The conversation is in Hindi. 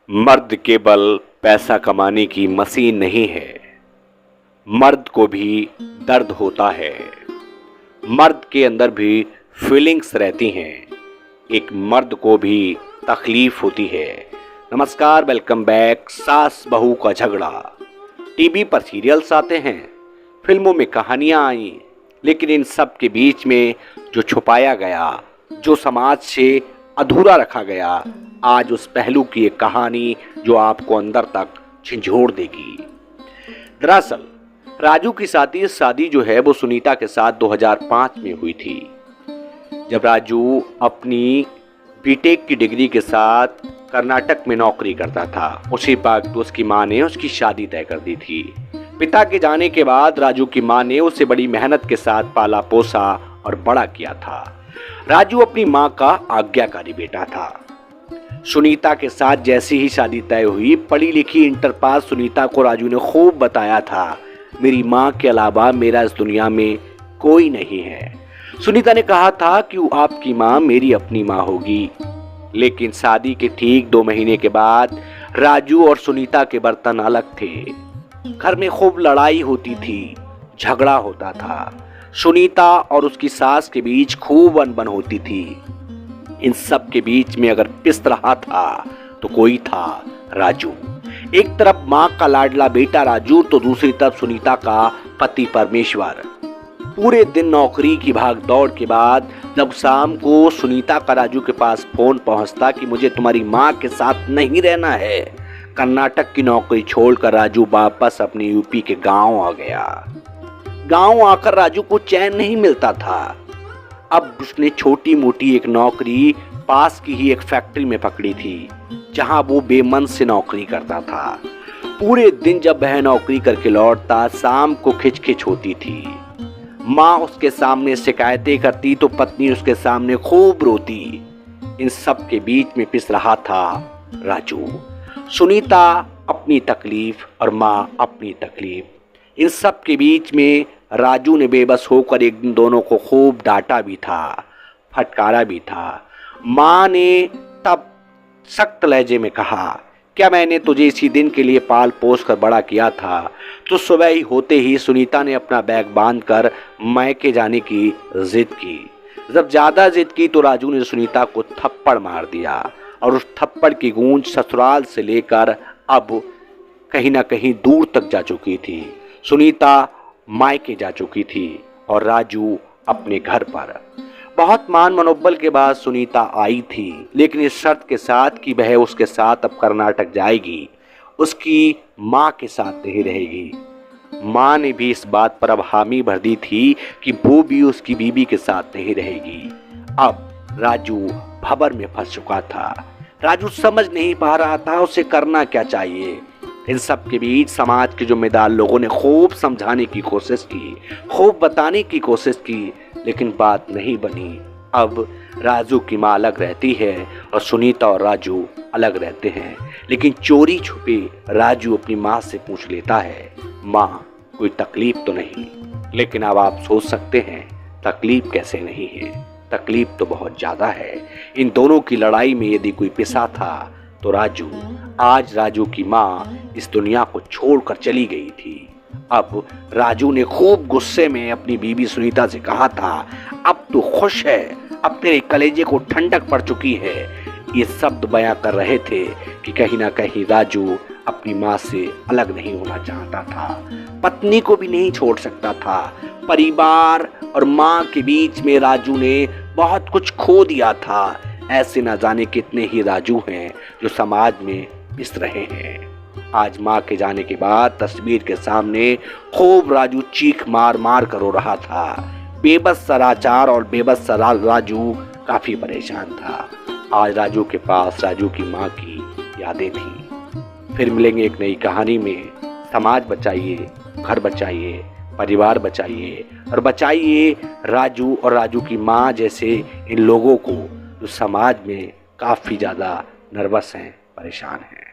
मर्द केवल पैसा कमाने की मशीन नहीं है। मर्द को भी दर्द होता है। मर्द के अंदर भी फीलिंग्स रहती हैं। एक मर्द को भी तकलीफ होती है। नमस्कार, वेलकम बैक। सास बहू का झगड़ा। टीवी पर सीरियल्स आते हैं, फिल्मों में कहानियां आई, लेकिन इन सब के बीच में जो छुपाया गया, जो समाज से अधूरा रखा गया, आज उस पहलू की एक कहानी जो आपको अंदर तक झंझोड़ देगी। दरअसल राजू की शादी जो है वो सुनीता के साथ 2005 में हुई थी, जब राजू अपनी बीटेक की डिग्री के साथ कर्नाटक में नौकरी करता था। उसी वक्त उसकी मां ने उसकी शादी तय कर दी थी। पिता के जाने के बाद राजू की मां ने उसे बड़ी मेहनत के साथ पाला पोसा और बड़ा किया था। राजू अपनी मां का आज्ञाकारी बेटा था। सुनीता के साथ जैसी ही शादी तय हुई, पढ़ी लिखी इंटर पास सुनीता को राजू ने खूब बताया था, मेरी मां के अलावा मेरा इस दुनिया में कोई नहीं है। सुनीता ने कहा था कि आपकी मां मेरी अपनी मां होगी। लेकिन शादी के ठीक 2 महीने के बाद राजू और सुनीता के बर्तन अलग थे। घर में खूब लड़ाई होती थी, झगड़ा होता था। सुनीता और उसकी सास के बीच खूब अनबन होती थी। इन सब के बीच में अगर पिस रहा था तो कोई था, राजू। एक तरफ मां का लाडला बेटा राजू, तो दूसरी तरफ सुनीता का पति परमेश्वर। पूरे दिन नौकरी की भाग दौड़ के बाद जब शाम को सुनीता का राजू के पास फोन पहुंचता कि मुझे तुम्हारी मां के साथ नहीं रहना है, कर्नाटक की नौकरी छोड़कर राजू वापस अपने यूपी के गांव आ गया। गांव आकर राजू को चैन नहीं मिलता था। अब उसने छोटी मोटी एक नौकरी पास की ही एक फैक्ट्री में पकड़ी थी, जहां वो बेमन से नौकरी करता था। पूरे दिन जब वह नौकरी करके लौटता, शाम को खिचखिच होती थी। माँ उसके सामने शिकायतें करती तो पत्नी उसके सामने खूब रोती। इन सब के बीच में पिस रहा था राजू। सुनीता अपनी तकलीफ और माँ अपनी तकलीफ। इन सब के बीच में राजू ने बेबस होकर एक दिन दोनों को खूब डांटा भी था, फटकारा भी था। माँ ने तब सख्त लहजे में कहा, क्या मैंने तुझे इसी दिन के लिए पाल पोस कर बड़ा किया था? तो सुबह ही होते ही सुनीता ने अपना बैग बांधकर मायके जाने की जिद की। जब ज्यादा जिद की तो राजू ने सुनीता को थप्पड़ मार दिया, और उस थप्पड़ की गूंज ससुराल से लेकर अब कहीं ना कहीं दूर तक जा चुकी थी। सुनीता मायके जा चुकी थी और राजू अपने घर पर। बहुत मान मनोबल के बाद सुनीता आई थी, लेकिन इस शर्त के साथ कि वह उसके साथ अब कर्नाटक जाएगी, उसकी माँ के साथ नहीं रहेगी। माँ ने भी इस बात पर अब हामी भर दी थी कि वो भी उसकी बीबी के साथ नहीं रहेगी। अब राजू भंवर में फंस चुका था। राजू समझ नहीं पा रहा था उसे करना क्या चाहिए। इन सब के बीच समाज के जिम्मेदार लोगों ने खूब समझाने की कोशिश की, खूब बताने की कोशिश की, लेकिन बात नहीं बनी। अब राजू की माँ अलग रहती है और सुनीता और राजू अलग रहते हैं, लेकिन चोरी छुपे राजू अपनी माँ से पूछ लेता है, माँ कोई तकलीफ तो नहीं? लेकिन अब आप सोच सकते हैं तकलीफ कैसे नहीं है। तकलीफ तो बहुत ज़्यादा है। इन दोनों की लड़ाई में यदि कोई पिसा था तो राजू। आज राजू की माँ इस दुनिया को छोड़कर चली गई थी। अब राजू ने खूब गुस्से में अपनी बीबी सुनीता से कहा था, अब तू खुश है, अब तेरे कलेजे को ठंडक पड़ चुकी है। ये शब्द बयां कर रहे थे कि कहीं ना कहीं राजू अपनी माँ से अलग नहीं होना चाहता था, पत्नी को भी नहीं छोड़ सकता था। परिवार और माँ के बीच में राजू ने बहुत कुछ खो दिया था। ऐसे न जाने कितने ही राजू हैं जो समाज में पिस रहे हैं। आज माँ के जाने के बाद तस्वीर के सामने खूब राजू चीख मार मार कर रो रहा था। बेबस सराचार और बेबस राजू काफी परेशान था। आज राजू के पास राजू की माँ की यादें थी। फिर मिलेंगे एक नई कहानी में। समाज बचाइए, घर बचाइए, परिवार बचाइए, और बचाइए राजू और राजू की माँ जैसे इन लोगों को जो समाज में काफ़ी ज़्यादा नर्वस हैं, परेशान हैं।